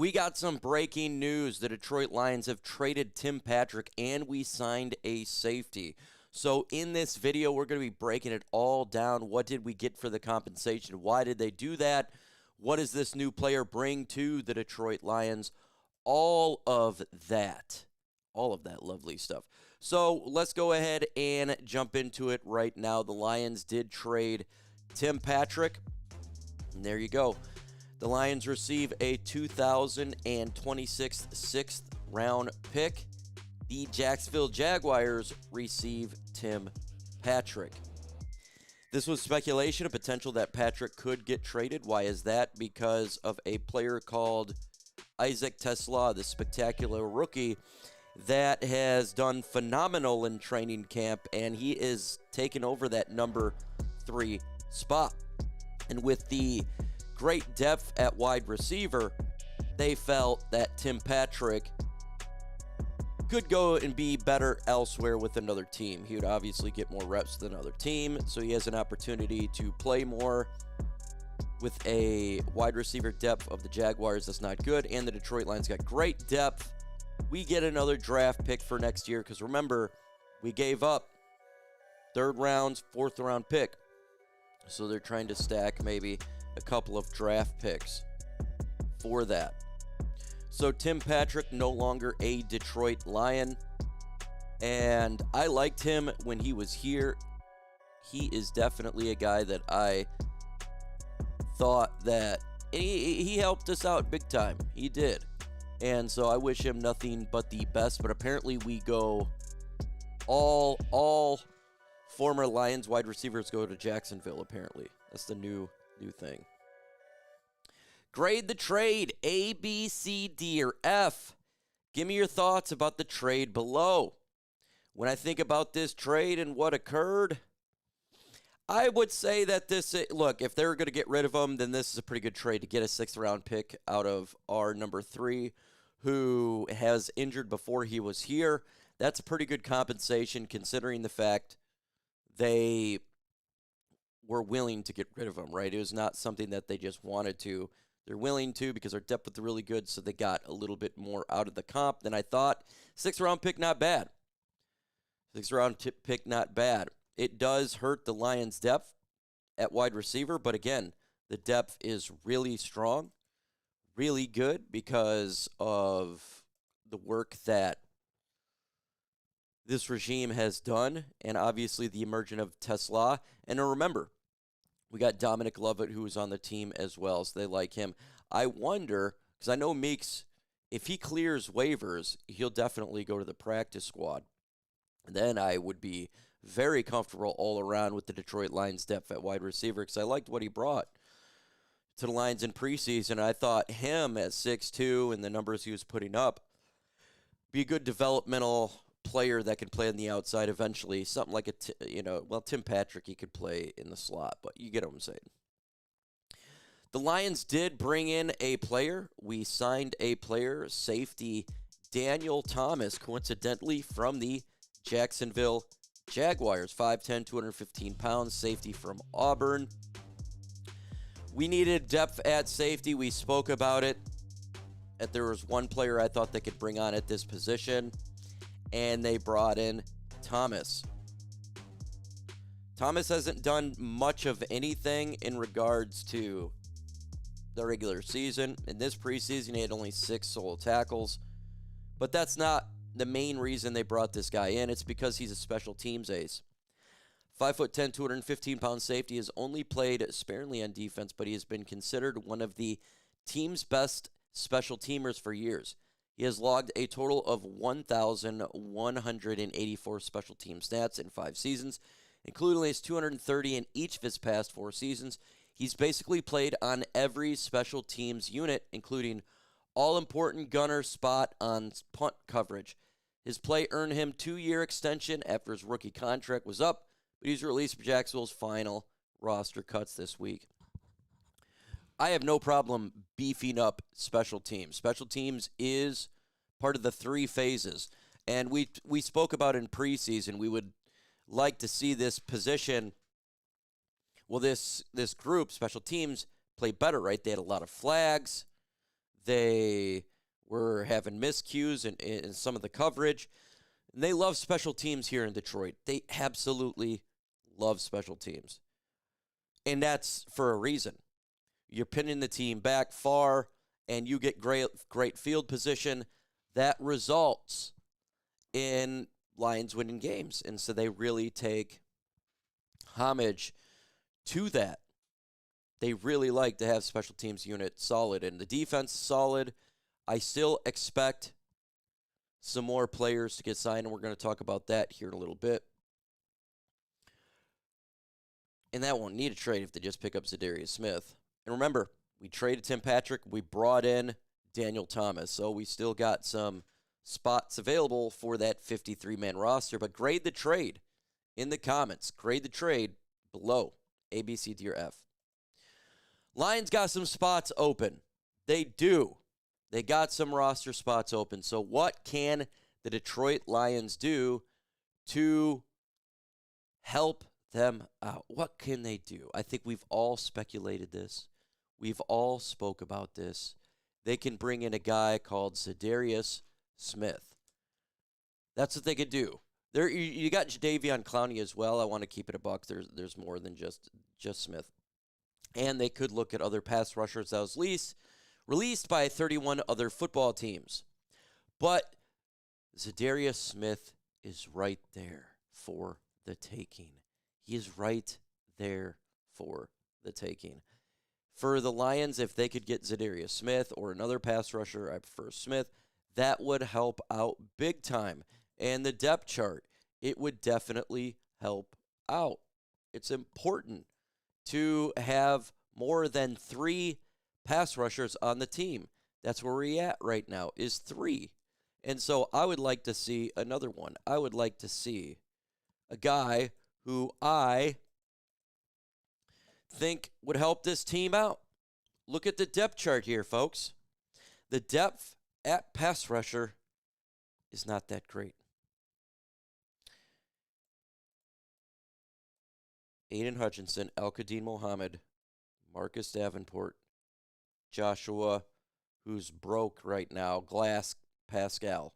We got some breaking news. The Detroit Lions have traded Tim Patrick, and we signed a safety. So in this video, we're going to be breaking it all down. What did we get for the compensation? Why did they do that? What does this new player bring to the Detroit Lions? All of that lovely stuff. So let's go ahead and jump into it right now. The Lions did trade Tim Patrick, and there you go. The Lions receive a 2026 sixth round pick. The Jacksonville Jaguars receive Tim Patrick. This was speculation, a potential that Patrick could get traded. Why is that? Because of a player called Isaac Tesla, the spectacular rookie that has done phenomenal in training camp, and he is taking over that number 3 spot. And with the great depth at wide receiver, they felt that Tim Patrick could go and be better elsewhere with another team. He would obviously get more reps than another team, so he has an opportunity to play more with a wide receiver depth of the Jaguars that's not good, and the Detroit Lions got great depth. We get another draft pick for next year, because remember, we gave up 3rd rounds, 4th round pick, so they're trying to stack maybe a couple of draft picks for that. So Tim Patrick no longer a Detroit Lion, and I liked him when he was here. He is definitely a guy that I thought that he helped us out big time. He did. And so I wish him nothing but the best, but apparently we go all former Lions wide receivers go to Jacksonville, apparently. That's the new thing. Grade the trade, A, B, C, D, or F. Give me your thoughts about the trade below. When I think about this trade and what occurred, I would say that look, if they were going to get rid of him, then this is a pretty good trade to get a 6th round pick out of our number 3, who has injured before he was here. That's a pretty good compensation considering the fact they were willing to get rid of him, right? It was not something that they just wanted to. They're willing to because our depth was really good, so they got a little bit more out of the comp than I thought. 6th round pick, not bad. 6th round pick, not bad. It does hurt the Lions' depth at wide receiver, but again, the depth is really strong, really good because of the work that this regime has done, and obviously the emergence of Tesla. And remember, we got Dominic Lovett, who is on the team as well, so they like him. I wonder, because I know Meeks, if he clears waivers, he'll definitely go to the practice squad. Then I would be very comfortable all around with the Detroit Lions depth at wide receiver, because I liked what he brought to the Lions in preseason. I thought him at 6'2", and the numbers he was putting up, be a good developmental player that can play on the outside eventually. Something like Tim Patrick, he could play in the slot, but you get what I'm saying. The Lions did bring in a player. We signed a player, safety Daniel Thomas, coincidentally from the Jacksonville Jaguars, 5'10", 215 pounds, safety from Auburn. We needed depth at safety. We spoke about it. That there was one player I thought they could bring on at this position, and they brought in Thomas. Thomas hasn't done much of anything in regards to the regular season. In this preseason, he had only 6 solo tackles, but that's not the main reason they brought this guy in. It's because he's a special teams ace. 5'10", 215-pound safety has only played sparingly on defense, but he has been considered one of the team's best special teamers for years. He has logged a total of 1,184 special team stats in 5 seasons, including his 230 in each of his past 4 seasons. He's basically played on every special teams unit, including all-important gunner spot on punt coverage. His play earned him 2-year extension after his rookie contract was up, but he's released for Jacksonville's final roster cuts this week. I have no problem beefing up special teams. Special teams is part of the 3 phases. And we spoke about in preseason, we would like to see this position, well, this group, special teams, play better, right? They had a lot of flags. They were having miscues in some of the coverage. And they love special teams here in Detroit. They absolutely love special teams. And that's for a reason. You're pinning the team back far, and you get great field position. That results in Lions winning games. And so they really take homage to that. They really like to have special teams unit solid, and the defense is solid. I still expect some more players to get signed, and we're going to talk about that here in a little bit. And that won't need a trade if they just pick up Zadarius Smith. And remember, we traded Tim Patrick. We brought in Daniel Thomas. So we still got some spots available for that 53-man roster. But grade the trade in the comments. Grade the trade below. A, B, C, D, or F. Lions got some spots open. They do. They got some roster spots open. So what can the Detroit Lions do to help them out? What can they do? I think we've all speculated this. We've all spoke about this. They can bring in a guy called Zadarius Smith. That's what they could do. You got Jadeveon Clowney as well. I want to keep it a buck. There's more than just Smith. And they could look at other pass rushers that was released by 31 other football teams. But Zadarius Smith is right there for the taking. He is right there for the taking. For the Lions, if they could get Zadarius Smith or another pass rusher, I prefer Smith, that would help out big time. And the depth chart, it would definitely help out. It's important to have more than 3 pass rushers on the team. That's where we're at right now, is 3. And so I would like to see another one. I would like to see a guy who I think would help this team out. Look at the depth chart here, folks. The depth at pass rusher is not that great. Aiden Hutchinson, Al-Qadim Mohammed, Marcus Davenport, Joshua, who's broke right now, Glass Pascal.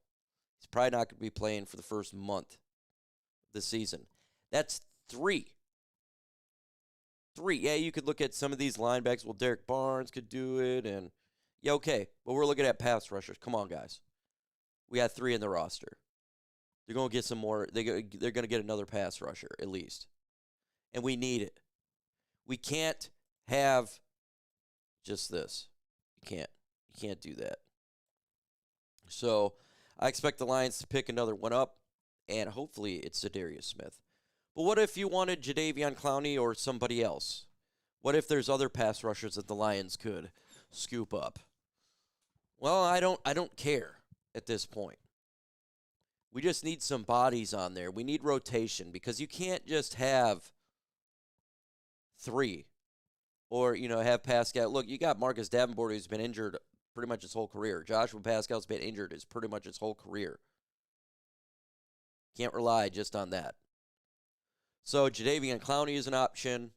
He's probably not going to be playing for the first month of the season. That's 3. 3. Yeah, you could look at some of these linebackers. Well, Derek Barnes could do it, and yeah, okay. But we're looking at pass rushers. Come on, guys. We got 3 in the roster. They're going to get some more. They're going to get another pass rusher, at least. And we need it. We can't have just this. You can't do that. So I expect the Lions to pick another one up, and hopefully it's Zadarius Smith. But what if you wanted Jadeveon Clowney or somebody else? What if there's other pass rushers that the Lions could scoop up? Well, I don't care at this point. We just need some bodies on there. We need rotation because you can't just have 3 or, have Pascal. Look, you got Marcus Davenport who's been injured pretty much his whole career. Joshua Pascal's been injured pretty much his whole career. Can't rely just on that. So Jadeveon Clowney is an option.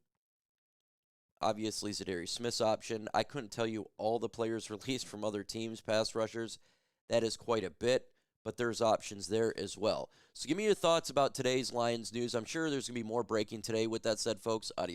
Obviously, Zadarius Smith's option. I couldn't tell you all the players released from other teams, pass rushers. That is quite a bit, but there's options there as well. So give me your thoughts about today's Lions news. I'm sure there's going to be more breaking today. With that said, folks, adios.